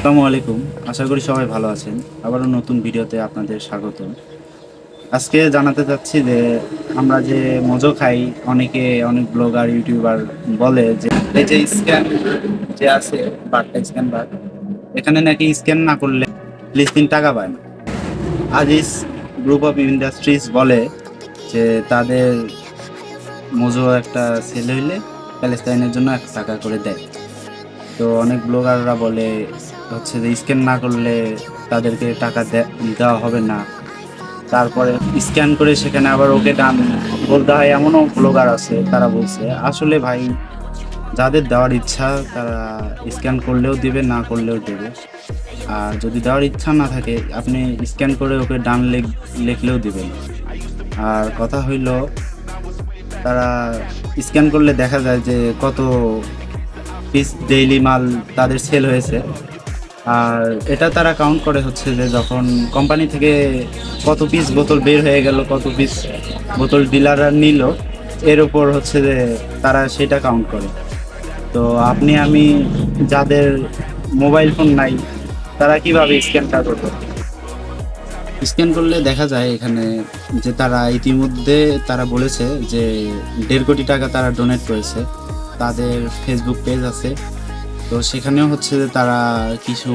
আসসালামু আলাইকুম। আশা করি সবাই ভালো আছেন। আবারও নতুন ভিডিওতে আপনাদের স্বাগত। আজকে জানাতে চাচ্ছি যে আমরা যে মজো খাই, অনেক ব্লগার, ইউটিউবার বলে যে এই যে স্ক্যান যে আছে, বারটা স্ক্যান বার, এখানে নাকি স্ক্যান না করলে লিস্টিং টাকা পায় না। আজিজ গ্রুপ অফ ইন্ডাস্ট্রিজ বলে যে তাদের মজো একটা সেল হইলে প্যালেস্তাইনের জন্য 1 টাকা করে দেয়। তো অনেক ব্লগাররা বলে হচ্ছে যে স্ক্যান না করলে তাদেরকে টাকা দেওয়া হবে না। তারপরে স্ক্যান করে সেখানে আবার ওকে ডান বলতে হয়, এমনও ব্লগার আছে তারা বলছে আসলে ভাই, যাদের দেওয়ার ইচ্ছা তারা স্ক্যান করলেও দিবে, না করলেও দেবে। আর যদি দেওয়ার ইচ্ছা না থাকে, আপনি স্ক্যান করে ওকে ডান লিখলেও দিবেন। আর কথা হইল, তারা স্ক্যান করলে দেখা যায় যে কত পিস ডেইলি মাল তাদের সেল হয়েছে। আর এটা তারা কাউন্ট করে হচ্ছে যে যখন কোম্পানি থেকে কত পিস বোতল বের হয়ে গেল, কত পিস বোতল ডিলাররা নিল, এর উপর হচ্ছে যে তারা সেটা কাউন্ট করে। তো আপনি আমি যাদের মোবাইল ফোন নাই, তারা কিভাবে স্ক্যানটা করবে? স্ক্যান করলে দেখা যায় এখানে যে তারা ইতিমধ্যে তারা বলেছে যে 1.5 কোটি টাকা তারা ডোনেট করেছে। তাদের ফেসবুক পেজ আছে, তো সেখানেও হচ্ছে যে তারা কিছু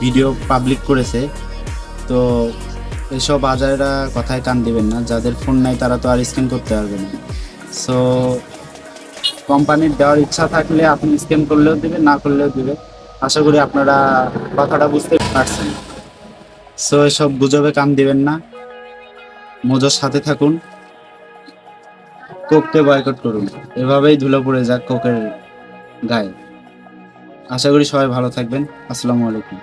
ভিডিও পাবলিক করেছে। তো এসব আজাইরা কথায় কান দিবেন না, যাদের ফোন নাই তারা তো আর স্ক্যান করতে পারবে না। সো কোম্পানির দেওয়ার ইচ্ছা থাকলে আপনি স্ক্যান করলেও দিবে, না করলেও দিবে। আশা করি আপনারা কথাটা বুঝতে পারছেন। সো এসব গুজবে কান দিবেন না, মজার সাথে থাকুন, কোককে বয়কট করুন। এভাবেই ধুলো পড়ে যাক কোকের গায়ে। আশা করি সবাই ভালো থাকবেন। আসসালামু আলাইকুম।